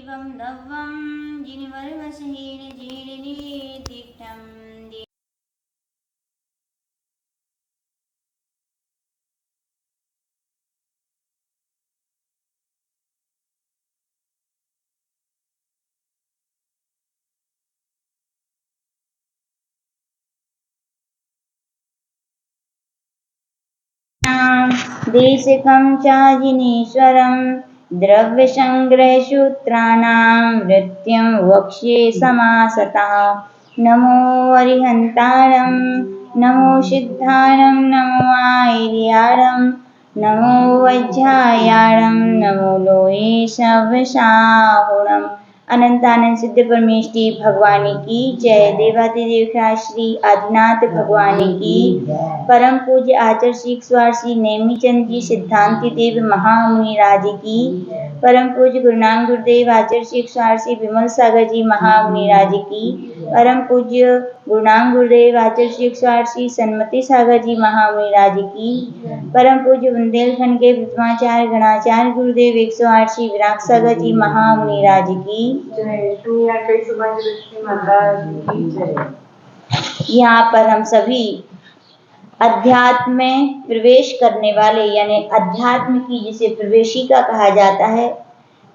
जीवं नव्वं जिनवर्वसहीन जीर्णितिष्ठं देशिकं चाजिनीश्वरं द्रव्यसङ्ग्रहसूत्राणां वृत्तिं वक्ष्ये समासतः। नमो अरिहन्तारं नमो सिद्धारं नमो आयर्यारं नमो वज्रायारं नमो लोहे सव्यसाहुणम्। अनंतानंद सिद्ध परमेष्टि भगवान की जय। देवादिदेव श्री आदिनाथ भगवान की। परम पूज्य आचार्य श्री श्री नेमीचंद जी सिद्धांति देव महामुनि राज की। परम पूज्य गुरुनानक गुरुदेव आचार्य श्री श्री विमल सागर जी महामुनि राज की। परम पूज्य गुरुनानक गुरुदेव आचार्य श्री श्री सन्मति सागर जी महामुनि राज की। परम पूज्य बुंदेलखंड के प्रथमाचार्य गणाचार्य गुरुदेव 108 श्री विराट सागर जी महामुनि राज की। यहाँ पर हम सभी अध्यात्म में प्रवेश करने वाले यानी अध्यात्म की जिसे प्रवेशिका कहा जाता है,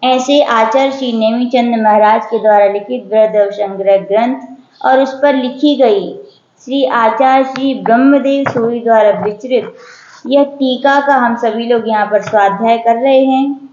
ऐसे आचार्य श्री नेमीचंद महाराज के द्वारा लिखित ब्रहदेव संग्रह ग्रंथ और उस पर लिखी गई श्री आचार्य श्री ब्रह्मदेव सूरी द्वारा विचरित यह टीका का हम सभी लोग यहाँ पर स्वाध्याय कर रहे हैं।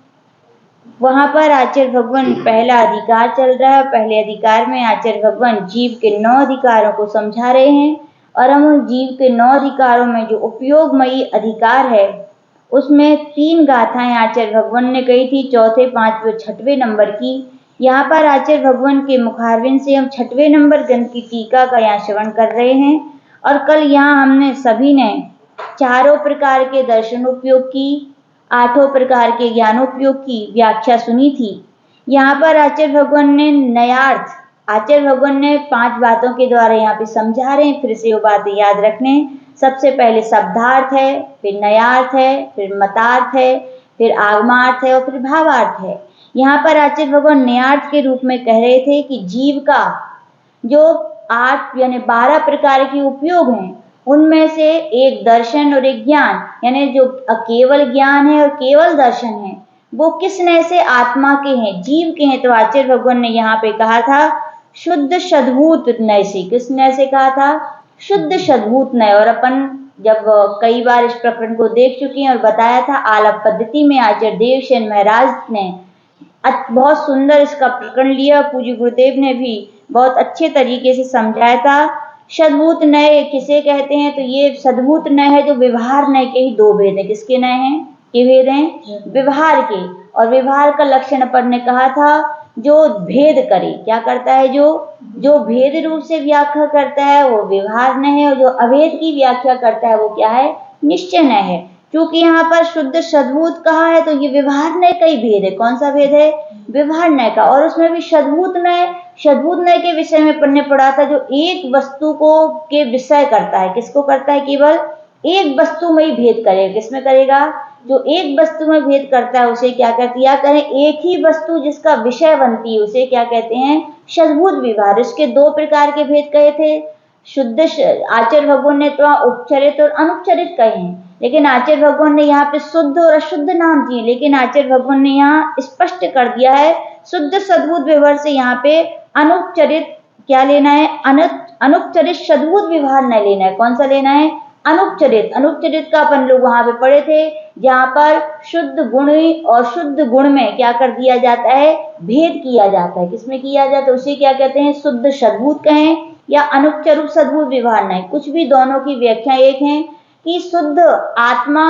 वहाँ पर आचार्य भगवान पहला अधिकार चल रहा है। पहले अधिकार में आचार्य भगवान जीव के 9 अधिकारों को समझा रहे हैं और हम उन जीव के 9 अधिकारों में जो उपयोगमयी अधिकार है उसमें 3 गाथाएं आचार्य भगवान ने कही थी, चौथे, 5वें, 6वें नंबर की। यहाँ पर आचार्य भगवान के मुखारविंद से हम 6वें नंबर ग्रंथ की टीका का यहाँ श्रवण कर रहे हैं। और कल यहाँ हमने सभी ने 4 प्रकार के दर्शनोपयोग की, 8 प्रकार के ज्ञानोपयोग की व्याख्या सुनी थी। यहाँ पर आचार्य भगवान ने नयार्थ आचार्य भगवान ने 5 बातों के द्वारा यहाँ पे समझा रहे हैं। फिर से वो बातें याद रखने। सबसे पहले शब्दार्थ है, फिर नयार्थ है, फिर मतार्थ है, फिर आगमार्थ है और फिर भावार्थ है। यहाँ पर आचार्य भगवान नयार्थ के रूप में कह रहे थे कि जीव का जो 8 यानी 12 प्रकार के उपयोग हैं उनमें से एक दर्शन और एक ज्ञान यानी जो केवल ज्ञान है और केवल दर्शन है वो किस नय से आत्मा के हैं, जीव के हैं। तो आचार्य भगवान ने यहाँ पे कहा था शुद्ध सद्भूत नय से। किस नय से कहा था? शुद्ध सद्भूत नय। और अपन जब कई बार इस प्रकरण को देख चुके हैं और बताया था आलाप पद्धति में आचार्य देवसेन महाराज ने बहुत सुंदर इसका प्रकरण लिया। पूज्य गुरुदेव ने भी बहुत अच्छे तरीके से समझाया था। सद्भूत नय किसे कहते हैं? तो ये सद्भूत नय है जो व्यवहार नय के ही 2 भेद हैं। किसके नय हैं? के भेद हैं? व्यवहार के। और व्यवहार का लक्षण अपन ने कहा था जो भेद करे। क्या करता है? जो भेद रूप से व्याख्या करता है वो व्यवहार नय है और जो अभेद की व्याख्या करता है वो क्या है? निश्चय नय है। क्योंकि यहाँ पर शुद्ध सद्भूत कहा है तो ये व्यवहार नय का ही भेद है। कौन सा भेद है? व्यवहार नय का। और उसमें भी सद्भूत नय के विषय में पढ़ने पड़ा था जो एक वस्तु को के विषय करता है। किसको करता है? केवल एक वस्तु में ही भेद करेगा। किसमें करेगा? जो एक वस्तु में भेद करता है उसे क्या कहते हैं? या कहें एक ही वस्तु जिसका विषय बनती है उसे क्या कहते हैं? सद्भूत व्यवहार। इसके 2 प्रकार के भेद कहे थे। शुद्ध आचार्य भगवान ने तो उपचरित और अनुपचरित कहे हैं, लेकिन आचार्य भगवान ने यहाँ पे शुद्ध और अशुद्ध नाम दिए। लेकिन आचार्य भगवान ने यहाँ स्पष्ट कर दिया है शुद्ध सद्भूत व्यवहार से यहाँ पे अनुपचरित क्या लेना है? अनुपचरित सद्भूत व्यवहार न लेना है। कौन सा लेना है? अनुपचरित। अनुपचरित का अपन लोग वहां पे पढ़े थे जहां पर शुद्ध गुण और शुद्ध गुण में क्या कर दिया जाता है? भेद किया जाता है। किसमें किया जाता है? उसे क्या कहते हैं? शुद्ध सद्भूत कहें या अनुपचरित सद्भूत व्यवहार नहीं, कुछ भी, दोनों की व्याख्या एक है कि शुद्ध आत्मा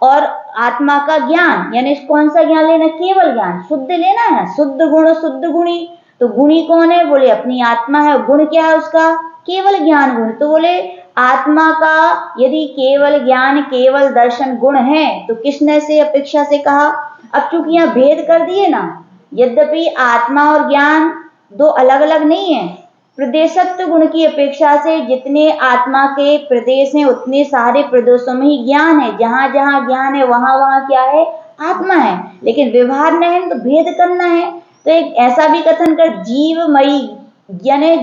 और आत्मा का ज्ञान यानी कौन सा ज्ञान लेना? केवल ज्ञान। शुद्ध लेना है ना, शुद्ध गुण शुद्ध गुणी। तो गुणी कौन है? बोले अपनी आत्मा है। गुण क्या है उसका? केवल ज्ञान गुण। तो बोले आत्मा का यदि केवल ज्ञान केवल दर्शन गुण है तो किसने से अपेक्षा से कहा? अब चूंकि यहाँ भेद कर दिए ना, यद्यपि आत्मा और ज्ञान 2 अलग अलग नहीं है। प्रदेशत्व गुण की अपेक्षा से जितने आत्मा के प्रदेश हैं उतने सारे प्रदेशों में ही ज्ञान है। जहां जहां ज्ञान है वहां वहां क्या है? आत्मा है। लेकिन व्यवहार नहीं है तो भेद करना है। तो एक ऐसा भी कथन कर, जीवमयी यानी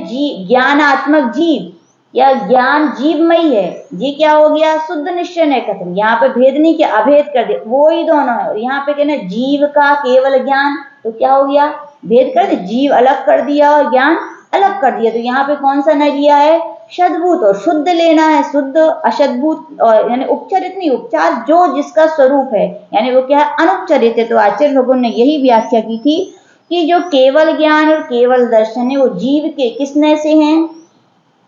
ज्ञानात्मक जीव या ज्ञान जीवमयी है, ये क्या हो गया, शुद्ध निश्चय नए कथन। यहाँ पे भेद नहीं किया, अभेद कर दे, वो ही दोनों है। और यहाँ पे कहना जीव का केवल ज्ञान, तो क्या हो गया, भेद कर दे, जीव अलग कर दिया और ज्ञान अलग कर दिया। तो यहाँ पे कौन सा न लिया है, शतभूत, और शुद्ध लेना है, शुद्ध अशतभूत, और यानी उपचरित नहीं, उपचार जो जिसका स्वरूप है, यानी वो क्या है, अनुपचरित है। तो आचार्य भगवान ने यही व्याख्या की थी कि जो केवल ज्ञान और केवल दर्शन है वो जीव के किस नय से हैं,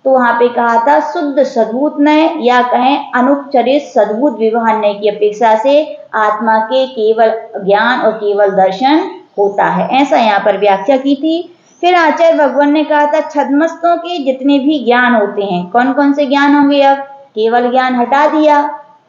तो वहां पे कहा था शुद्ध सद्भूत नय, या कहें अनुपचरित सद्भूत व्यवहार नय की अपेक्षा से आत्मा के केवल ज्ञान और केवल दर्शन होता है, ऐसा यहाँ पर व्याख्या की थी। फिर आचार्य भगवान ने कहा था छद्मस्तों के जितने भी ज्ञान होते हैं, कौन कौन से ज्ञान होंगे, अब केवल ज्ञान हटा दिया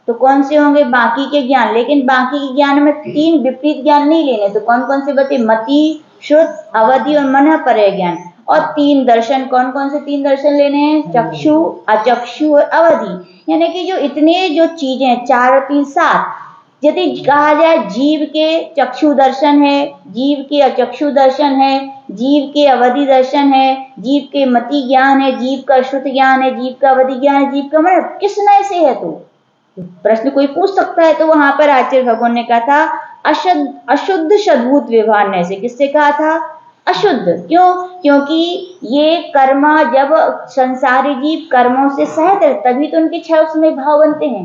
तो कौन से होंगे, बाकी के ज्ञान। लेकिन बाकी के ज्ञान में तीन विपरीत ज्ञान नहीं लेने, तो कौन कौन से बचे, मति, श्रुत, अवधि और मन परय ज्ञान। और तीन दर्शन, कौन कौन से तीन दर्शन लेने हैं, चक्षु, अचक्षु और अवधि। यानी कि जो इतने जो चीजें, चार और तीन सात, यदि कहा जाए जीव के चक्षु दर्शन है, जीव के अचक्षु दर्शन है, जीव के अवधि दर्शन है, जीव के मति ज्ञान है, जीव का श्रुत ज्ञान है, जीव का अवधि ज्ञान है, जीव का मन किस नय से है, तो प्रश्न कोई पूछ सकता है। तो वहां पर आचार्य भगवान ने कहा था अशुद्ध सद्भूत व्यवहार नय से। किससे कहा था, अशुद्ध, क्यों, क्योंकि ये कर्म, जब संसारी जीव कर्मों से सहित है तभी तो उनके छह उसमें भाव बनते हैं,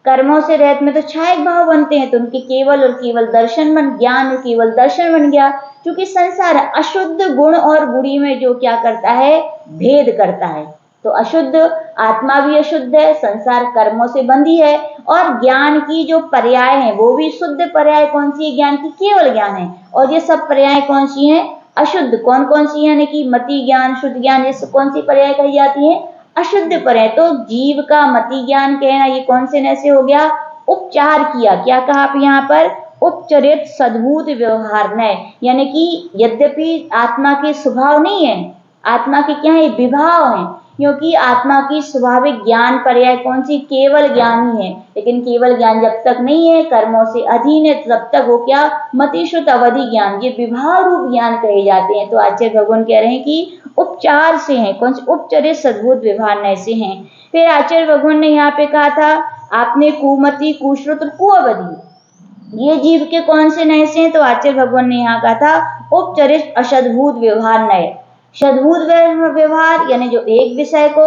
कर्मों से रहत में तो छह भाव बनते हैं, तो उनके केवल और केवल दर्शन बन, ज्ञान और केवल दर्शन बन गया। क्योंकि संसार अशुद्ध गुण और गुणी में जो क्या करता है, भेद करता है। तो अशुद्ध आत्मा भी अशुद्ध है, संसार कर्मों से बंधी है, और ज्ञान की जो पर्याय है वो भी शुद्ध पर्याय कौन सी है, ज्ञान की केवल ज्ञान है। और ये सब पर्याय कौन सी है, अशुद्ध, कौन कौन सी, यानी कि मति ज्ञान, शुद्ध ज्ञान, ये कौन सी पर्याय कही जाती है, अशुद्ध पर्याय। तो जीव का मति ज्ञान कहना ये कौन से नय से हो गया, उपचार किया, क्या कहा आप यहाँ पर, उपचरित सद्भूत व्यवहार नय। यानी कि यद्यपि आत्मा के स्वभाव नहीं है, आत्मा के क्या है, विभाव है, क्योंकि आत्मा की स्वाभाविक ज्ञान पर्याय कौन सी, केवल ज्ञान ही है। लेकिन केवल ज्ञान जब तक नहीं है, कर्मों से अधीन है, तब तक वो क्या, मति श्रुत अवधि ज्ञान, ये विभाव रूप ज्ञान कहे जाते हैं। तो आचार्य भगवान कह रहे हैं कि उपचार से हैं, कौन से, उपचरित सद्भूत व्यवहार नय से हैं। फिर आचार्य भगवान ने यहाँ पे कहा था, आपने कुमति, कुश्रुत और कुअवधि, ये जीव के कौन से नय से हैं, तो आचार्य भगवान ने यहाँ कहा था उपचरित असद्भूत व्यवहार नय। सद्भूत व्यवहार यानी जो एक विषय को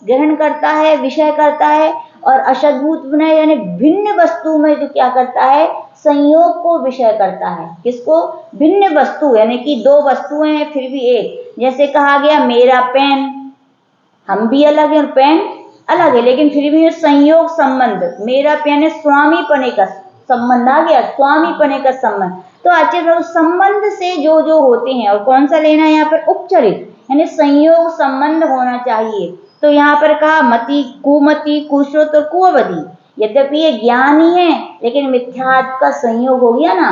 ग्रहण करता है, विषय करता है, और असद्भूत नय यानी भिन्न वस्तु में जो क्या करता है, संयोग को विषय करता है। किसको, भिन्न वस्तु, यानी कि दो वस्तुएं हैं फिर भी एक, जैसे कहा गया मेरा पेन, हम भी अलग हैं और पेन अलग है, लेकिन फिर भी संयोग संबंध, मेरा पेन है स्वामी पने का संबंध आ गया, स्वामी पने का संबंध। तो आचार्य संबंध से जो जो होते हैं, और कौन सा लेना है यहाँ पर, उपचरित, यानी संयोग संबंध होना चाहिए। तो यहाँ पर कहा मति, कुमति, कुश्रुत और कुअवधि, यद्यपि ये ज्ञान ही है लेकिन मिथ्यात्व का संयोग हो गया ना,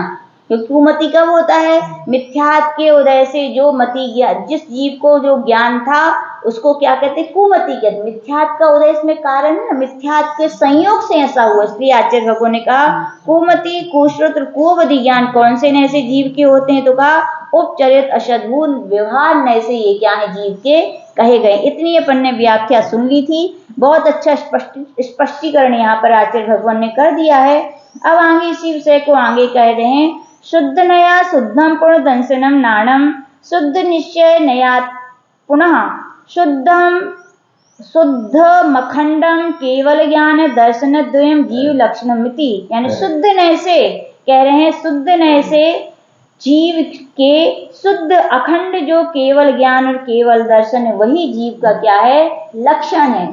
क्योंकि कुमति कब होता है, मिथ्यात्व के उदय से जो मति ज्ञान, जिस जीव को जो ज्ञान था उसको क्या कहते हैं, कुमति कहते। मिथ्यात्व का उदय इसमें कारण है, मिथ्यात्व के संयोग से ऐसा हुआ। इसलिए आचार्य भगवान ने कहा कुमति, कुश्रुत और कुअवधि ज्ञान कौन से नय से जीव के होते हैं, तो कहा उपचरित असद्भूत व्यवहार नय से ये क्या है, जीव के कहे गए। इतनी अपन ने व्याख्या सुन ली थी, बहुत अच्छा स्पष्टीकरण यहाँ पर आचार्य भगवान ने कर दिया है। अब आगे इसी विषय को आगे कह रहे हैं, शुद्ध नया शुद्धम पूर्ण दंशनम नाणम, शुद्ध निश्चय नया पुनः शुद्धम शुद्ध मखंडम केवल ज्ञान दर्शन द्वयम जीव लक्षणम मिति। यानी शुद्ध नय से कह रहे हैं, शुद्ध नय से जीव के शुद्ध अखंड जो केवल ज्ञान और केवल दर्शन है वही जीव का क्या है, लक्षण है।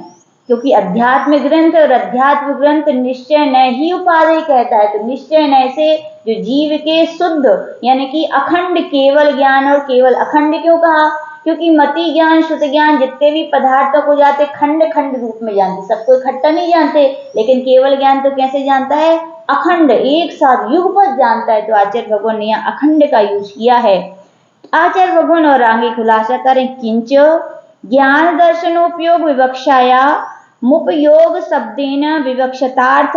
क्योंकि अध्यात्म ग्रंथ और अध्यात्म ग्रंथ निश्चय नय ही उपाधि कहता है, तो निश्चय नय से जो जीव के शुद्ध यानी कि अखंड केवल ज्ञान, और केवल अखंड क्यों कहा, क्योंकि मति ज्ञान, शुद्ध ज्ञान जितने भी पदार्थों को जाते खंड खंड रूप में जानते, सबको इकट्ठा नहीं जानते, लेकिन केवल ज्ञान तो कैसे जानता है, अखंड एक साथ युगपत जानता है। तो आचार्य भगवान ने यहाँ अखंड का यूज किया है। आचार्य भगवान और आगे खुलासा करें, किंच ज्ञान दर्शनोपयोग विवक्षाया मुपयोग शब्देन विवक्षतार्थ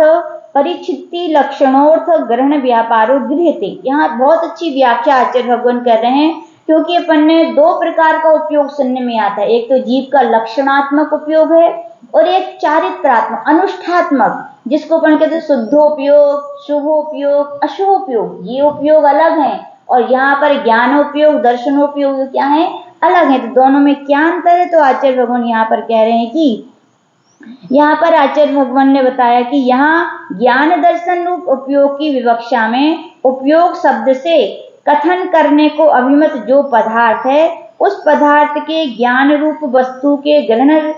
परिचिति लक्षणोर्थ ग्रहण व्यापारो गृह्यते। यहाँ बहुत अच्छी व्याख्या आचार्य भगवान कर रहे हैं, क्योंकि अपन ने दो प्रकार का उपयोग सुनने में आता है। एक तो जीव का लक्षणात्मक उपयोग है और एक चारित्रात्मक अनुष्ठात्मक, जिसको अपन कहते हैं शुद्धोपयोग, शुभोपयोग, अशुभोपयोग। ये उपयोग अलग हैं और यहाँ पर ज्ञानोपयोग, दर्शनोपयोग क्या है, अलग है। तो दोनों में क्या अंतर है? तो आचार्य भगवान यहाँ पर कह रहे हैं कि यहाँ पर आचार्य भगवान ने बताया कि यहाँ ज्ञान दर्शन रूप उपयोग की विवक्षा में उपयोग शब्द से कथन करने को अभिमत जो पदार्थ है, उस पदार्थ के ज्ञान रूप वस्तु के ग्रहण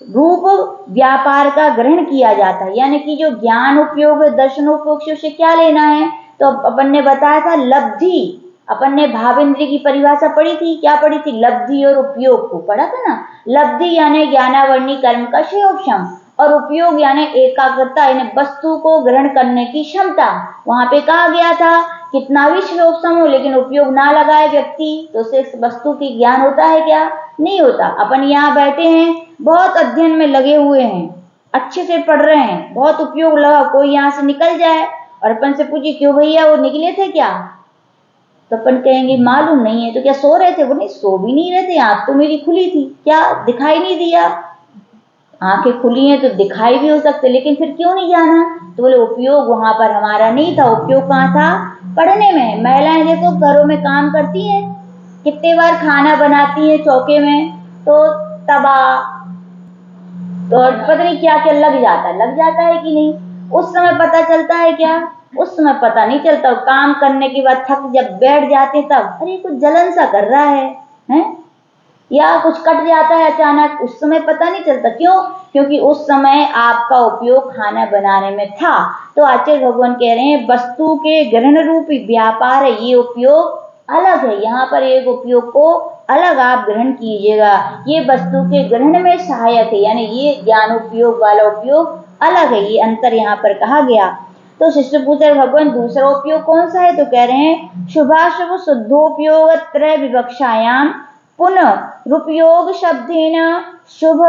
रूप व्यापार का ग्रहण किया जाता है। यानी कि जो ज्ञान उपयोग, दर्शन उपयोग से उसे क्या लेना है? तो अपन ने बताया था लब्धि। अपन ने भावेंद्र की परिभाषा पढ़ी थी, क्या पढ़ी थी? लब्धि और उपयोग को पढ़ा था ना। लब्धि यानी ज्ञानावर्णी कर्म का क्षयोक्षम, और उपयोग यानी एकाग्रता, यानी वस्तु को ग्रहण करने की क्षमता। वहां पे कहा गया था कितना भी क्षयोक्षम हो लेकिन उपयोग ना लगाए व्यक्ति, तो उसे वस्तु की ज्ञान होता है क्या? नहीं होता। अपन यहाँ बैठे हैं, बहुत अध्ययन में लगे हुए हैं, अच्छे से पढ़ रहे हैं, बहुत उपयोग लगा, कोई यहाँ से निकल जाए और अपन से पूछे क्यों भैया वो निकले थे क्या? तो अपन कहेंगे मालूम नहीं है। तो क्या सो रहे थे? वो नहीं, सो भी नहीं रहे थे, आंख तो मेरी खुली थी, क्या दिखाई नहीं दिया? आंखें खुली हैं तो दिखाई भी हो सकते, लेकिन फिर क्यों नहीं जाना? तो बोले उपयोग वहां पर हमारा नहीं था। उपयोग कहाँ था? पढ़ने में। महिलाएं देखो घरों में काम करती हैं, कितने बार खाना बनाती हैं चौके में, तो तवा तो पता नहीं क्या क्या लग जाता है कि नहीं? उस समय पता चलता है क्या? उस समय पता नहीं चलता। काम करने के बाद थक जब बैठ जाते तब अरे कुछ जलन सा कर रहा है, हैं? या कुछ कट जाता है अचानक, उस समय पता नहीं चलता। क्यों? क्योंकि उस समय आपका उपयोग खाना बनाने में था। तो आचार्य भगवान कह रहे हैं वस्तु के ग्रहण रूपी व्यापार है, ये उपयोग अलग है। यहाँ पर एक उपयोग को अलग आप ग्रहण कीजिएगा, ये वस्तु के ग्रहण में सहायक है, यानी ये ज्ञान उपयोग वाला उपयोग अलग है। ये अंतर यहाँ पर कहा गया। तो शिष्य पूछे भगवान दूसरा उपयोग कौन सा है? तो कह रहे हैं शुभाशुभ शुद्धोपयोग त्रय विवक्षायाम पुनः उपयोग शब्देन शुभ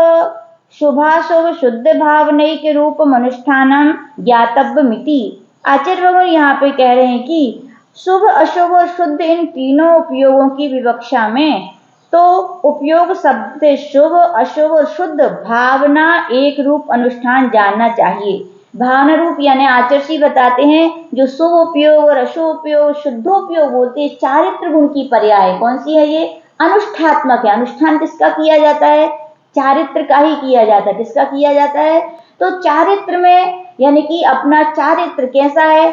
शुभाशुभ शुद्ध भावनैक रूप अनुष्ठानम ज्ञातव्यमिति। आचार्य भगवान यहाँ पे कह रहे हैं कि शुभ, अशुभ और शुद्ध इन तीनों उपयोगों की विवक्षा में तो उपयोग शब्द से शुभ, अशुभ और शुद्ध भावना एक रूप अनुष्ठान जानना चाहिए। भावना रूप यानी आचार्य बताते हैं जो शुभ उपयोग और अशुभ उपयोग, शुद्धोपयोग बोलते हैं, चारित्र गुण की पर्याय कौन सी है? ये अनुष्ठात्मक है। अनुष्ठान किसका किया जाता है? चारित्र का ही किया जाता है। किसका किया जाता है? तो चारित्र में, यानी कि अपना चारित्र कैसा है?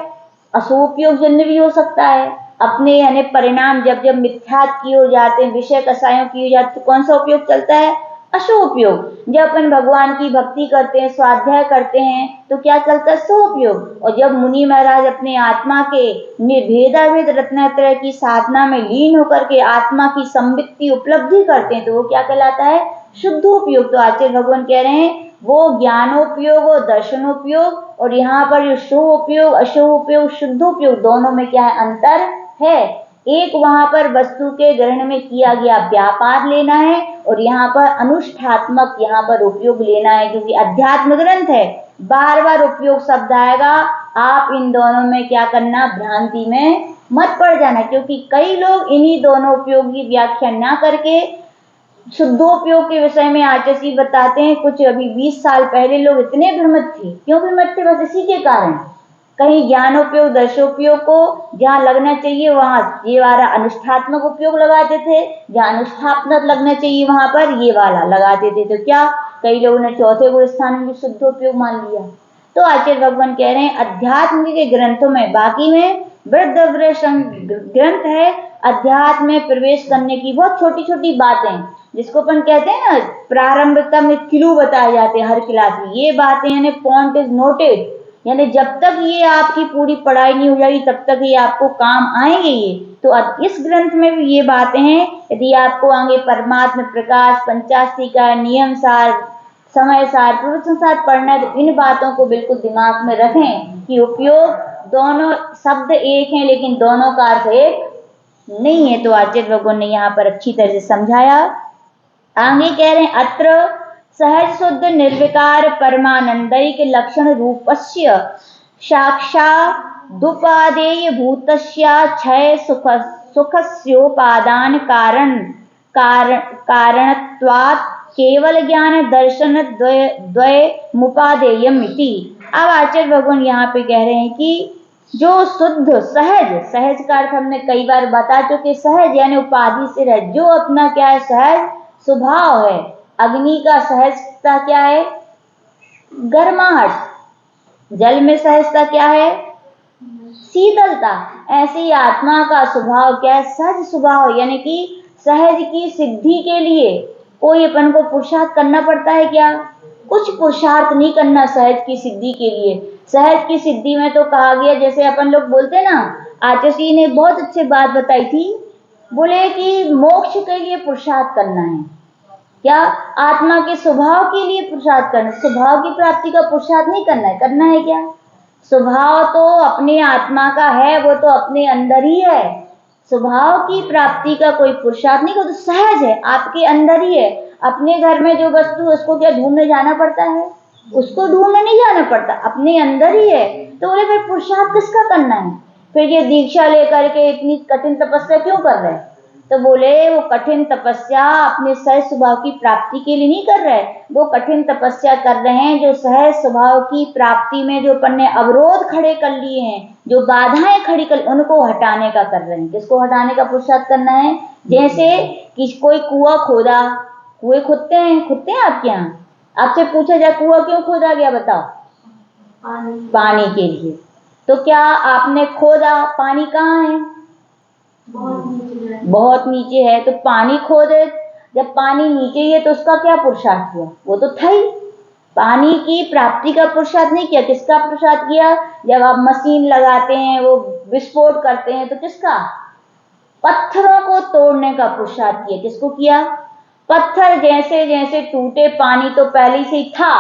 अशुभ उपयोग जन्य भी हो सकता है। अपने यानी परिणाम जब जब मिथ्यात्व की हो जाते हैं, विषय कसायों की हो जाती, तो कौन सा उपयोग चलता है? अशुभ उपयोग। जब अपन भगवान की भक्ति करते हैं, स्वाध्याय करते हैं, तो क्या चलता है? शुभ उपयोग। और जब मुनि महाराज अपने आत्मा के निर्भेदाभेद रत्नत्रय की साधना में लीन होकर के आत्मा की संवित्ति उपलब्धि करते हैं, तो वो क्या कहलाता है? शुद्धोपयोग। तो आचार्य भगवान कह रहे हैं वो ज्ञानोपयोग और दर्शनोपयोग, और यहाँ पर जो शुभ उपयोग, अशुभ उपयोग, शुद्धोपयोग, दोनों में क्या है? अंतर है। एक वहां पर वस्तु के ग्रहण में किया गया व्यापार लेना है, और यहाँ पर अनुष्ठात्मक यहाँ पर उपयोग लेना है, क्योंकि अध्यात्म ग्रंथ है, बार बार उपयोग शब्द आएगा। आप इन दोनों में क्या करना? भ्रांति में मत पड़ जाना, क्योंकि कई लोग इन्हीं दोनों उपयोग की व्याख्या ना करके शुद्धोपयोग के विषय में आचार्य बताते हैं कुछ अभी 20 साल पहले लोग इतने भ्रमित थे। क्यों भ्रमित थे? बस इसी के कारण, कहीं ज्ञानोपयोग, दर्शोपयोग को जहाँ लगना चाहिए वहां ये वाला अनुष्ठात्मक उपयोग लगाते थे, जहाँ अनुष्ठात्मक लगना चाहिए वहां पर ये वाला लगाते थे। तो क्या कई लोगों ने चौथे को स्थान में शुद्धोपयोग मान लिया। तो आचार्य भगवान कह रहे हैं अध्यात्म के ग्रंथों में, बाकी में वृद्ध ग्रंथ है, अध्यात्म में प्रवेश करने की बहुत छोटी छोटी बातें, जिसको अपन कहते हैं ना प्रारंभिकता में क्लू बताए जाते हैं हर क्लास में, ये बातें यानी पॉइंट इज नोटेड, यानी जब तक ये आपकी पूरी पढ़ाई नहीं हो जाएगी तब तक ये आपको काम आएंगे। ये तो अब इस ग्रंथ में भी ये बातें हैं। यदि आपको आगे परमात्मा प्रकाश, पंचास्तिका, नियम सार, समय सार, प्रवचन सार पढ़ना है, तो इन बातों को बिल्कुल दिमाग में रखें कि उपयोग दोनों शब्द एक हैं लेकिन दोनों का अर्थ एक नहीं है। तो आचार्य भगवान ने यहाँ पर अच्छी तरह से समझाया। आगे कह रहे हैं अत्र सहज शुद्ध निर्विकार परमानंदैक लक्षण रूपस्य साक्षादुपादेय भूतस्य क्षय सुखस्योपादान कारणत्वात् केवल ज्ञान दर्शन द्वयमुपादेयम् इति। अब आचार्य भगवान यहाँ पे कह रहे हैं कि जो शुद्ध सहज का अर्थ हमने कई बार बता चुके, सहज यानी उपाधि से रह, जो अपना क्या है सहज स्वभाव है। अग्नि का सहजता क्या है? गर्माहट। जल में सहजता क्या है? शीतलता। ऐसे ही आत्मा का स्वभाव क्या है? सहज स्वभाव, यानी कि सहज की सिद्धि के लिए कोई अपन को पुरुषार्थ करना पड़ता है क्या? कुछ पुरुषार्थ नहीं करना सहज की सिद्धि के लिए। सहज की सिद्धि में तो कहा गया, जैसे अपन लोग बोलते ना, आचार्य जी ने बहुत अच्छी बात बताई थी, बोले कि मोक्ष के लिए पुरुषार्थ करना है। क्या? आत्मा के स्वभाव के लिए पुरुषार्थ करना, स्वभाव की प्राप्ति का पुरुषार्थ नहीं करना है। करना है क्या? स्वभाव तो अपने आत्मा का है, वो तो अपने अंदर ही है। स्वभाव की प्राप्ति का कोई पुरुषार्थ नहीं, वो तो सहज है, आपके अंदर ही है। अपने घर में जो वस्तु, उसको क्या ढूंढने जाना पड़ता है? उसको ढूंढने नहीं जाना पड़ता, अपने अंदर ही है। तो बोले फिर पुरुषार्थ किसका करना है? फिर ये दीक्षा लेकर के इतनी कठिन तपस्या क्यों कर रहे हैं? तो बोले वो कठिन तपस्या अपने सहज स्वभाव की प्राप्ति के लिए नहीं कर रहे, वो कठिन तपस्या कर रहे हैं जो सहज स्वभाव की प्राप्ति में जो अपन ने अवरोध खड़े कर लिए हैं, जो बाधाएं खड़ी कर, उनको हटाने का कर रहे हैं। किसको हटाने का पुरुषार्थ करना है? जैसे कि कोई कुआं खोदा, कुएं खुदते हैं आपके यहाँ? आपसे पूछा जाए कुआं क्यों खोदा गया, बताओ? पानी के लिए। तो क्या आपने खोदा, पानी कहाँ है? बहुत नीचे है। तो पानी खोदे, जब पानी नीचे ही है तो उसका क्या पुरुषार्थ हुआ? वो तो था ही। पानी की प्राप्ति का पुरुषार्थ नहीं किया। किसका पुरुषार्थ किया? जब आप मशीन लगाते हैं, वो विस्फोट करते हैं, तो किसका? पत्थरों को तोड़ने का पुरुषार्थ किया। किसको किया? पत्थर जैसे जैसे टूटे, पानी तो पहले से ही था,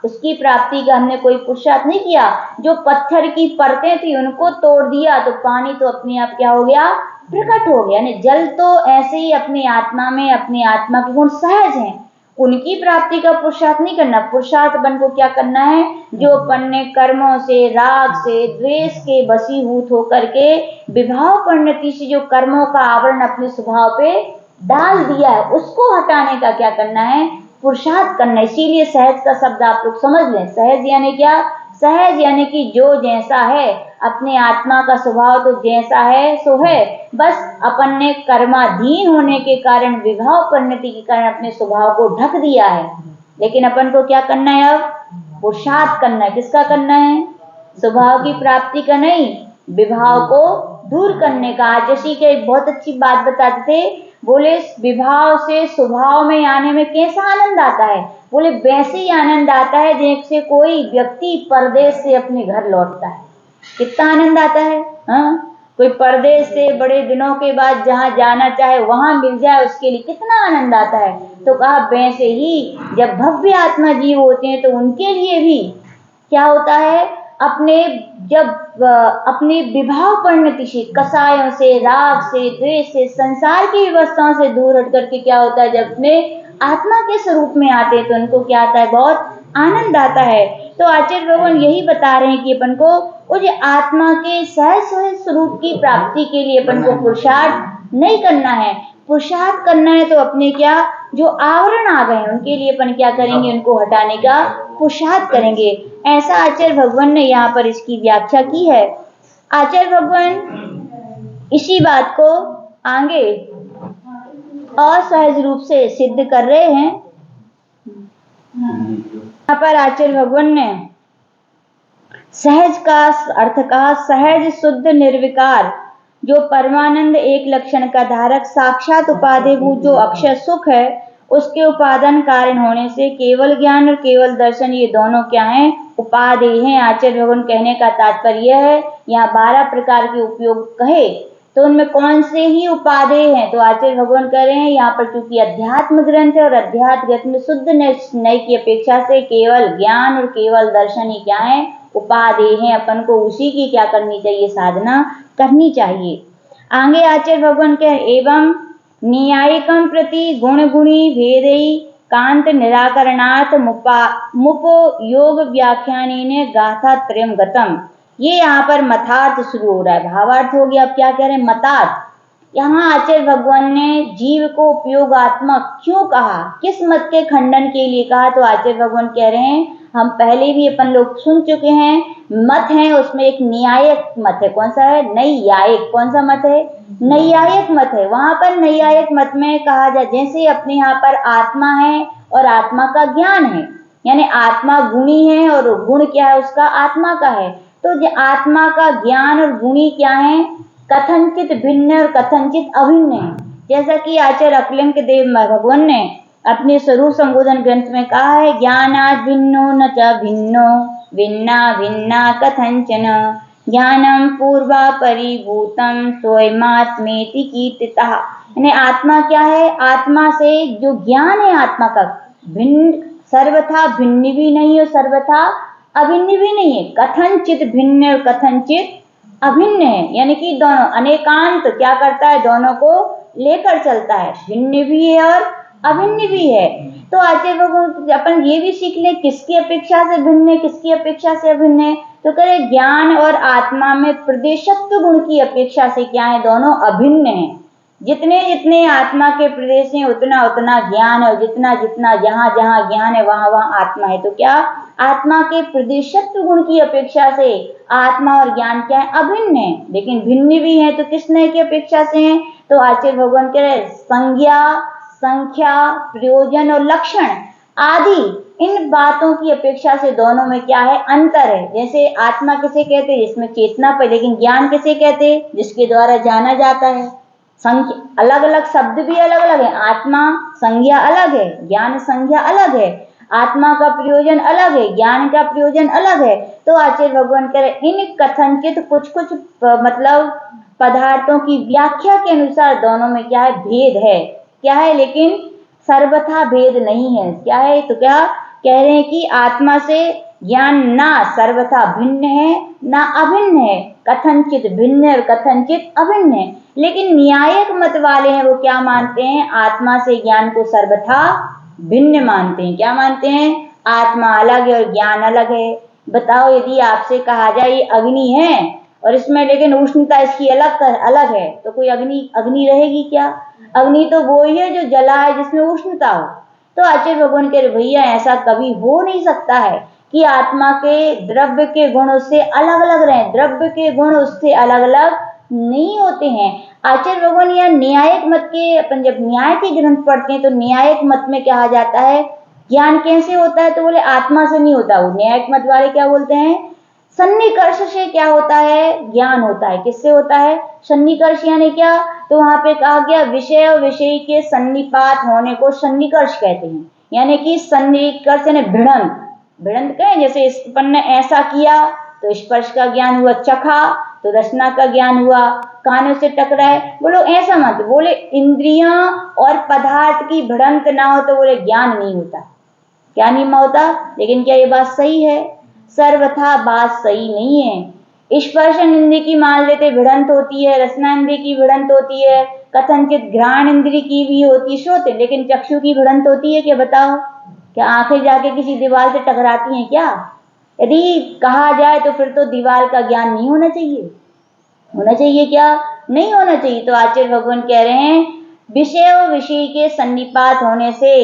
उसकी प्राप्ति का हमने कोई पुरुषार्थ नहीं किया। जो पत्थर की परतें थी उनको तोड़ दिया तो पानी तो अपने आप क्या हो गया? प्रकट हो गया। यानी जल तो ऐसे ही अपनी आत्मा में, अपनी आत्मा के गुण सहज हैं, उनकी प्राप्ति का पुरुषार्थ नहीं करना। पुरुषार्थ अपन को क्या करना है? जो अपन ने कर्मों से, राग से, द्वेष के वशीभूत होकर के विभाव परिणति से जो कर्मों का आवरण अपने स्वभाव पे डाल दिया है, उसको हटाने का क्या करना है? पुरुषार्थ करना। इसीलिए सहज का शब्द आप लोग समझ लें। सहज यानी क्या? सहज यानी कि जो जैसा है, अपने आत्मा का स्वभाव तो जैसा है सो है, बस अपन ने कर्माधीन होने के कारण, विभाव परिणति के कारण अपने स्वभाव को ढक दिया है। लेकिन अपन को क्या करना है? अब पुरुषार्थ करना है। किसका करना है? स्वभाव की प्राप्ति का नहीं, विभाव को दूर करने का। आज जैसी के बहुत अच्छी बात बताते थे, बोले विभाव से स्वभाव में आने में कैसा आनंद आता है? बोले वैसे ही आनंद आता है जैसे कोई व्यक्ति परदेश से अपने घर लौटता है। कितना आनंद आता है? हाँ, कोई परदेश से बड़े दिनों के बाद जहाँ जाना चाहे वहां मिल जाए, उसके लिए कितना आनंद आता है। तो कहा वैसे ही जब भव्य आत्मा जीव होते हैं तो उनके लिए भी क्या होता है? अपने विभाव परिणति से, कसायों से, राग से, द्वेष से, संसार की व्यवस्थाओं से दूर हट करके क्या होता है? जब अपने आत्मा के स्वरूप में आते हैं तो उनको क्या आता है? बहुत आनंद आता है। तो आचार्य भगवान यही बता रहे हैं कि अपन को उस आत्मा के सहज स्वरूप की प्राप्ति के लिए अपन को पुरुषार्थ नहीं करना है। पुरुषार्थ करना है तो अपने क्या जो आवरण आ गए हैं उनके लिए अपन क्या करेंगे? उनको हटाने का पुरुषार्थ करेंगे। ऐसा आचार्य भगवान ने यहाँ पर इसकी व्याख्या की है। आचार्य भगवान इसी बात को आगे असहज रूप से सिद्ध कर रहे हैं। यहाँ पर आचार्य भगवान ने सहज का अर्थ कहा, सहज शुद्ध निर्विकार जो परमानंद एक लक्षण का धारक साक्षात उपाधिभूत जो अक्षय सुख है, उसके उपादान कारण होने से केवल ज्ञान और केवल दर्शन, ये दोनों क्या हैं? उपादेय हैं। आचार्य भगवान कहने का तात्पर्य यह है, यहाँ 12 प्रकार के उपयोग कहे तो उनमें कौन से ही उपादेय हैं? तो आचार्य भगवान कह रहे हैं यहाँ पर चूंकि अध्यात्म ग्रंथ है और अध्यात्म ग्रंथ में शुद्ध नय की अपेक्षा से केवल ज्ञान और केवल दर्शन ही क्या है? उपादेय हैं। अपन को उसी की क्या करनी चाहिए? साधना करनी चाहिए। आगे आचार्य भगवान के एवं न्यायिकम प्रति गुण गुणी भेदई कांत निराकरणार्थ मुपयोग व्याख्याने गाथा त्रयम गतम। ये यहाँ पर मतार्थ शुरू हो रहा है, भावार्थ हो गया। अब क्या कह रहे हैं, मतार्थ। यहाँ आचार्य भगवान ने जीव को उपयोगात्मक क्यों कहा, किस मत के खंडन के लिए कहा, तो आचार्य भगवान कह रहे हैं, हम पहले भी अपन लोग सुन चुके हैं, मत है उसमें एक न्यायिक मत है। कौन सा है, नैयायिक। कौन सा मत है, नैयायिक मत है। वहां पर नैयायिक मत में कहा जाए, जैसे अपने यहाँ पर आत्मा है और आत्मा का ज्ञान है, यानी आत्मा गुणी है और गुण क्या है उसका, आत्मा का है। तो आत्मा का ज्ञान और गुणी क्या है, कथनचित भिन्न और कथनचित अभिन्न है। जैसा कि आचार्य अकलिंग देव भगवान ने अपने स्वरूप संबोधन ग्रंथ में कहा है, ज्ञानाद भिन्नो न च भिन्नो भिन्ना भिन्ना कथंचन ज्ञानम पूर्वा परिभूतम स्वयमात्मेति कीर्तितः। यानी आत्मा क्या है, आत्मा से जो ज्ञान है आत्मा का, भिन्न सर्वथा भिन्न भी नहीं है, सर्वथा अभिन्न भी नहीं है। कथनचित भिन्न और कथनचित अभिन्न है, यानी कि दोनों अनेकांत क्या करता है, दोनों को लेकर चलता है, भिन्न भी है और अभिन्न भी है। तो आचार्य भगवान अपन ये भी सीख ले, किसकी अपेक्षा से भिन्न है, किसकी अपेक्षा से अभिन्न है, तो करे ज्ञान और आत्मा में प्रदेशत्व गुण की अपेक्षा से क्या है, दोनों अभिन्न है। जितने जितने आत्मा के प्रदेश हैं उतना उतना ज्ञान है, और जितना जितना जहां जहां ज्ञान है वहां वहां आत्मा है। तो क्या आत्मा के प्रदेशत्व गुण की अपेक्षा से आत्मा और ज्ञान क्या है, अभिन्न है, लेकिन भिन्न भी है। तो किसने की अपेक्षा से है, तो आचार्य भगवान कह रहे संज्ञा, संख्या, प्रयोजन और लक्षण आदि इन बातों की अपेक्षा से दोनों में क्या है, अंतर है। जैसे आत्मा किसे कहते हैं, जिसमें चेतना पर, लेकिन ज्ञान किसे कहते हैं, जिसके द्वारा जाना जाता है। संख्या अलग अलग, शब्द भी अलग अलग है, आत्मा संज्ञा अलग है, ज्ञान संज्ञा अलग है, आत्मा का प्रयोजन अलग है, ज्ञान का प्रयोजन अलग है। तो आचार्य भगवान कह रहे इन कथनचित कुछ कुछ मतलब पदार्थों की व्याख्या के अनुसार दोनों में क्या है, भेद है, क्या है, लेकिन सर्वथा भेद नहीं है। क्या है, तो क्या कह रहे हैं कि आत्मा से ज्ञान ना सर्वथा भिन्न है ना अभिन्न है, कथनचित भिन्न और कथनचित अभिन्न है। लेकिन न्यायिक मत वाले हैं, वो क्या मानते हैं, आत्मा से ज्ञान को सर्वथा भिन्न मानते हैं। क्या मानते हैं, आत्मा अलग है और ज्ञान अलग है। बताओ, यदि आपसे कहा जाए ये अग्नि है और इसमें लेकिन उष्णता इसकी अलग अलग है, तो कोई अग्नि अग्नि रहेगी क्या? अग्नि तो वो ही है जो जला है, जिसमें उष्णता हो। तो आचार्य भगवान कह रहे भैया ऐसा कभी हो नहीं सकता है कि आत्मा के द्रव्य के गुण उससे अलग अलग रहे, द्रव्य के गुण उससे अलग अलग नहीं होते हैं। आचार्य भगवान यहाँ न्यायिक मत के, अपन जब न्याय के ग्रंथ पढ़ते हैं तो न्यायिक मत में कहा जाता है ज्ञान कैसे होता है, तो बोले आत्मा से नहीं होता। वो न्यायिक मत वाले क्या बोलते हैं, सन्निकर्ष से क्या होता है, ज्ञान होता है। किससे होता है, सन्निकर्ष यानी क्या, तो वहां पे कहा गया विषय और विषय के सन्निपात होने को सन्निकर्ष कहते हैं। यानी कि सन्निकर्ष यानी भिड़ंत, भिड़ंत कहें, जैसे अपन ने ऐसा किया तो स्पर्श का ज्ञान हुआ, चखा तो रसना का ज्ञान हुआ, कानों से टकराए, बोलो ऐसा मत, बोले इंद्रियां और पदार्थ की भिड़ंत ना हो तो बोले ज्ञान नहीं होता। क्या नहीं होता, लेकिन क्या ये बात सही है? सर्वथा बात सही नहीं है। स्पर्शन इंद्रिय की मान लेते भिड़ंत होती है, रसना इंद्रिय की भिड़ंत होती है, कथनचित घ्राण इंद्रिय की भी होती है, श्रोत, लेकिन चक्षु की भिड़ंत होती है क्या, बताओ? क्या आंखें जाके किसी दीवार से टकराती हैं क्या? यदि कहा जाए तो फिर तो दीवार का ज्ञान नहीं होना चाहिए, होना चाहिए क्या, नहीं होना चाहिए। तो आचार्य भगवान कह रहे हैं विषय और विषय के सन्निपात होने से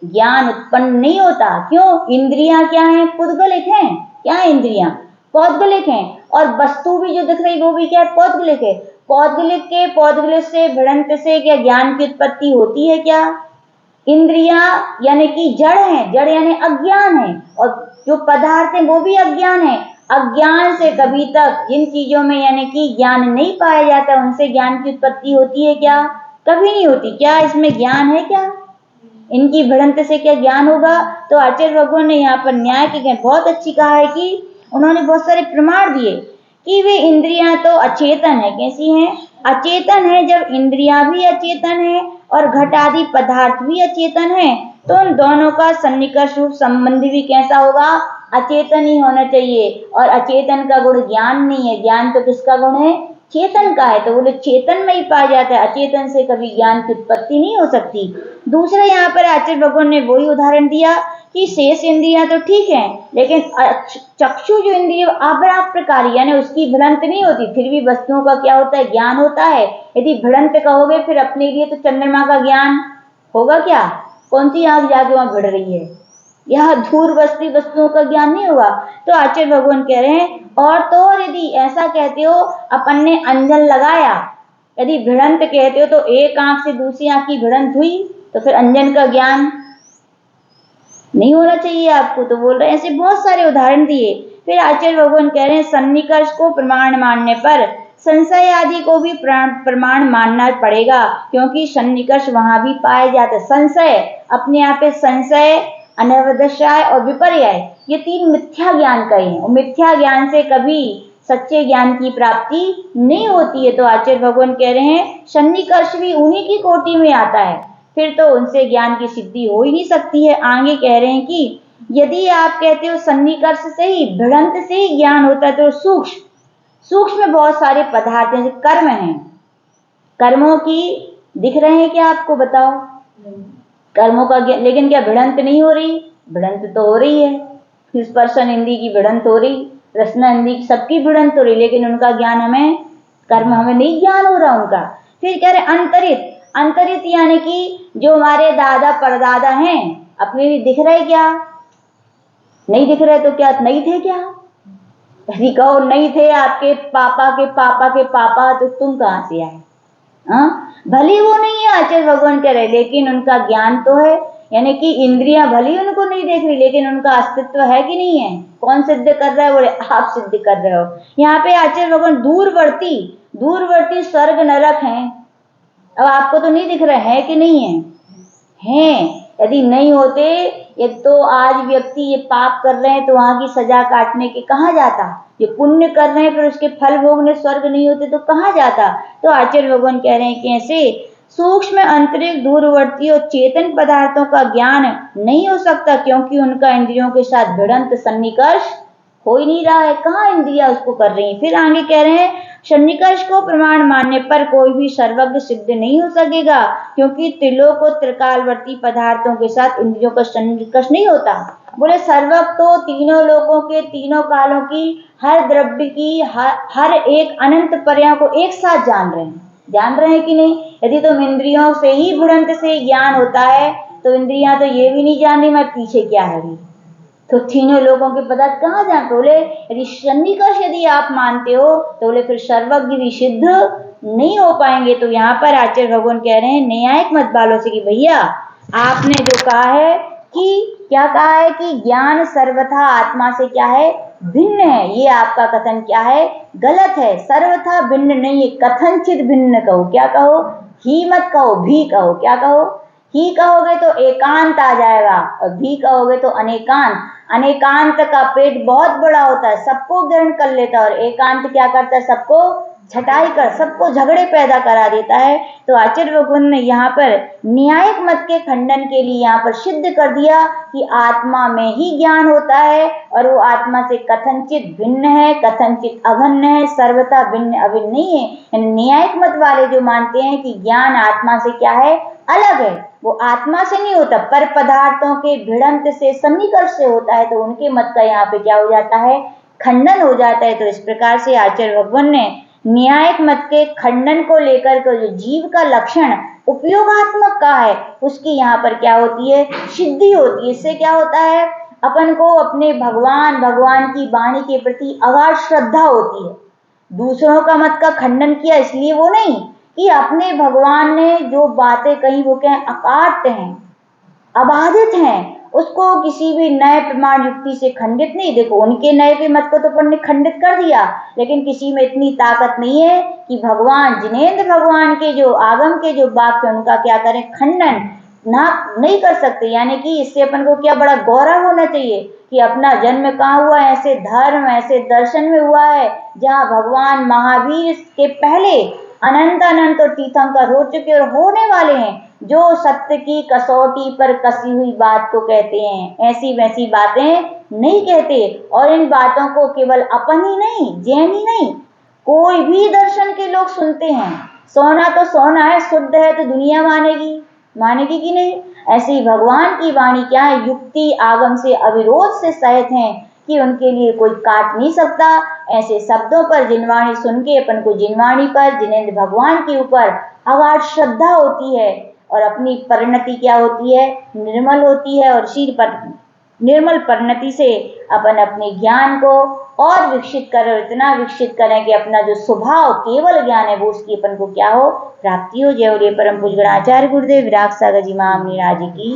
ज्ञान उत्पन्न नहीं होता। क्यों? इंद्रियां क्या है, पुद्गलिक हैं। क्या है इंद्रियां? पौद्गलिक हैं। और वस्तु भी जो दिख रही वो भी क्या है, पौद्गलिक है। पौद्गलिक के पौद्गलिक से भिड़ंत से क्या ज्ञान की उत्पत्ति होती है क्या? इंद्रियां यानी कि जड़ है, जड़ यानी अज्ञान है, और जो पदार्थ है वो भी अज्ञान है। अज्ञान से कभी तक जिन चीजों में यानी कि ज्ञान नहीं पाया जाता उनसे ज्ञान की उत्पत्ति होती है क्या? कभी नहीं होती। क्या इसमें ज्ञान है क्या? इनकी भिड़ंत से क्या ज्ञान होगा? तो आचार्य भगवान ने यहाँ पर न्याय के बहुत अच्छी कहा है कि उन्होंने बहुत सारे प्रमाण दिए कि वे इंद्रियां तो अचेतन है। कैसी हैं? अचेतन है। जब इंद्रियां भी अचेतन है और घट आदि पदार्थ भी अचेतन है, तो उन दोनों का सन्निकर्ष रूप संबंध भी कैसा होगा? अचेतन ही होना चाहिए। और अचेतन का गुण ज्ञान नहीं है, ज्ञान तो किसका गुण है? चेतन का है। तो बोले चेतन में ही पाया जाता है, अचेतन से कभी ज्ञान की उत्पत्ति नहीं हो सकती। दूसरा यहाँ पर आचार्य भगवान ने वही उदाहरण दिया कि शेष इंद्रियां तो ठीक है, लेकिन चक्षु जो इंद्रिय अपराग प्रकार यानी उसकी भ्रंत नहीं होती, फिर भी वस्तुओं का क्या होता है, ज्ञान होता है। यदि भ्रंत कहोगे फिर अपने लिए तो चंद्रमा का ज्ञान होगा क्या? कौन सी आग जाके वहां भिड़ रही है, यह दूरवर्ती वस्तुओं का ज्ञान नहीं होगा। तो आचार्य भगवान कह रहे हैं और तो और यदि ऐसा कहते हो अपन ने अंजन लगाया, यदि भिड़ंत कहते हो तो एक आंख से दूसरी आंख की भिड़ंत हुई तो फिर अंजन का ज्ञान नहीं होना चाहिए आपको। तो बोल रहे हैं ऐसे बहुत सारे उदाहरण दिए। फिर आचार्य भगवान कह रहे हैं सन्निकर्ष को प्रमाण मानने पर संशय आदि को भी प्रमाण मानना पड़ेगा, क्योंकि सन्निकर्ष वहां भी पाए जाते। संशय अपने आप पे संशय, अनवदशाय और विपर्यय, ये तीन मिथ्या ज्ञान कहे हैं और मिथ्या ज्ञान से कभी सच्चे ज्ञान की प्राप्ति नहीं होती है। तो आचार्य भगवान कह रहे हैं सन्निकर्ष भी उन्हीं की कोटि में आता है, फिर तो उनसे ज्ञान की सिद्धि हो ही नहीं सकती है। आगे कह रहे हैं कि यदि आप कहते हो सन्निकर्ष से ही, भिड़ंत से ही ज्ञान होता है, तो सूक्ष्म में बहुत सारे पदार्थ हैं, कर्म हैं, कर्मों की दिख रहे हैं क्या आपको? बताओ कर्मों का, लेकिन क्या भिड़ंत नहीं हो रही? भिड़ंत तो हो रही है। स्पर्शन इंद्री की भिड़ंत हो रही, रसना इंद्री की, सबकी भिड़ंत हो रही, लेकिन उनका ज्ञान हमें, कर्म हमें नहीं ज्ञान हो रहा उनका। फिर कह रहे अंतरित, अंतरित यानी कि जो हमारे दादा परदादा हैं अपने लिए दिख रहे क्या? नहीं दिख रहे तो क्या नहीं थे क्या? यदि कहो नहीं थे आपके पापा के पापा के पापा, तो तुम कहां से आए? भले वो नहीं है आचार्य भगवान कह रहे, लेकिन उनका ज्ञान तो है। यानी कि इंद्रियां भले उनको नहीं देख रही, लेकिन उनका अस्तित्व है कि नहीं है? कौन सिद्ध कर रहा है? बोले आप सिद्ध कर रहे हो। यहाँ पे आचार्य भगवान दूरवर्ती, दूरवर्ती स्वर्ग नरक हैं, अब आपको तो नहीं दिख रहे हैं कि नहीं है? हैं। यदि नहीं होते, ये तो आज व्यक्ति ये पाप कर रहे हैं तो वहां की सजा काटने के कहाँ जाता? ये पुण्य कर रहे हैं फिर उसके फल भोगने स्वर्ग नहीं होते तो कहाँ जाता? तो आचार्य भगवान कह रहे हैं कि ऐसे सूक्ष्म अंतरिक्ष दूरवर्ती और चेतन पदार्थों का ज्ञान नहीं हो सकता, क्योंकि उनका इंद्रियों के साथ भिड़ंत सन्निकर्ष हो ही नहीं रहा है। कहाँ इंद्रियां उसको कर रही हैं? फिर आगे कह रहे हैं सन्निकर्ष को प्रमाण मानने पर कोई भी सर्वज्ञ सिद्ध नहीं हो सकेगा, क्योंकि त्रिलोक और त्रिकालवर्ती पदार्थों के साथ इंद्रियों का सन्निकर्ष नहीं होता। बोले सर्वज्ञ तो तीनों लोकों के, तीनों कालों की, हर द्रव्य की, हर एक अनंत पर्यायों को एक साथ जान रहे हैं। जान रहे हैं कि नहीं? यदि तुम इंद्रियों से ही भिड़ंत से ज्ञान होता है तो इंद्रियां तो ये भी नहीं जान रही मैं पीछे क्या है, तो तीनों लोगों के पदार्थ कहाँ जान? बोले यदि सन्निकर्ष यदि आप मानते हो तो बोले फिर सर्वज्ञ भी सिद्ध नहीं हो पाएंगे। तो यहाँ पर आचार्य भगवान कह रहे हैं न्यायिक मत वालों से कि भैया आपने जो कहा है कि क्या कहा है कि ज्ञान सर्वथा आत्मा से क्या है? भिन्न है। ये आपका कथन क्या है? गलत है। सर्वथा भिन्न नहीं है, कथनचित भिन्न कहो। क्या कहो? ही मत कहो, भी कहो। क्या कहो? ही कहोगे तो एकांत आ जाएगा और भी कहोगे तो अनेकांत। अनेकांत का पेट बहुत बड़ा होता है, सबको ग्रहण कर लेता है, और एकांत क्या करता है? सबको छटाई कर, सबको झगड़े पैदा करा देता है। तो आचार्य भगवान ने यहाँ पर न्यायिक मत के खंडन के लिए यहाँ पर सिद्ध कर दिया कि आत्मा में ही ज्ञान होता है और वो आत्मा से कथनचित भिन्न है, कथनचित अभिन्न है, सर्वथा भिन्न अभिन्न नहीं है। न्यायिक मत वाले जो मानते हैं कि ज्ञान आत्मा से क्या है? अलग है, वो आत्मा से नहीं होता, पर पदार्थों के भिड़ंत से, सन्निकर्ष से होता है, तो उनके मत का यहाँ पे क्या हो जाता है? खंडन हो जाता है। तो इस प्रकार से आचार्य भगवान ने न्यायिक मत के खंडन को लेकर के जो जीव का लक्षण उपयोगात्मक का है उसकी यहाँ पर क्या होती है? सिद्धि होती है। इससे क्या होता है? अपन को अपने भगवान की वाणी के प्रति अगाध श्रद्धा होती है। दूसरों का मत का खंडन किया इसलिए वो नहीं कि अपने भगवान ने जो बातें कही वो क्या अकाट्य हैं, अबाधित हैं, उसको किसी भी नए प्रमाण युक्ति से खंडित नहीं। देखो उनके नए के मत को तो अपन ने खंडित कर दिया, लेकिन किसी में इतनी ताकत नहीं है कि भगवान जिनेंद्र भगवान के जो आगम के जो वाक्य उनका क्या करें? खंडन ना नहीं कर सकते। यानी कि इससे अपन को क्या बड़ा गौरव होना चाहिए कि अपना जन्म कहाँ हुआ है? ऐसे धर्म, ऐसे दर्शन में हुआ है जहाँ भगवान महावीर के पहले अनंत अनंत तीर्थंकर हो चुके और होने वाले हैं, जो सत्य की कसौटी पर कसी हुई बात को कहते हैं, ऐसी वैसी बातें नहीं कहते। और इन बातों को केवल अपन ही नहीं, जैन ही नहीं, कोई भी दर्शन के लोग सुनते हैं। सोना तो सोना है, शुद्ध है तो दुनिया मानेगी, मानेगी कि नहीं। ऐसे ही भगवान की वाणी क्या है, युक्ति आगम से अविरोध से सहित हैं कि उनके लिए कोई काट नहीं सकता। ऐसे शब्दों पर जिनवाणी सुन के अपन को जिनवाणी पर जिनेंद्र भगवान के ऊपर अगाध श्रद्धा होती है और अपनी परिणति क्या होती है, निर्मल होती है। और शील पर निर्मल परिणति से अपन अपने ज्ञान को और विकसित करें, इतना विकसित करें कि अपना जो स्वभाव केवल ज्ञान है वो उसकी अपन को क्या हो, प्राप्ति हो। जय बोले परम पूज्य गणाचार्य गुरुदेव विराग सागर जी महामुनि राज की।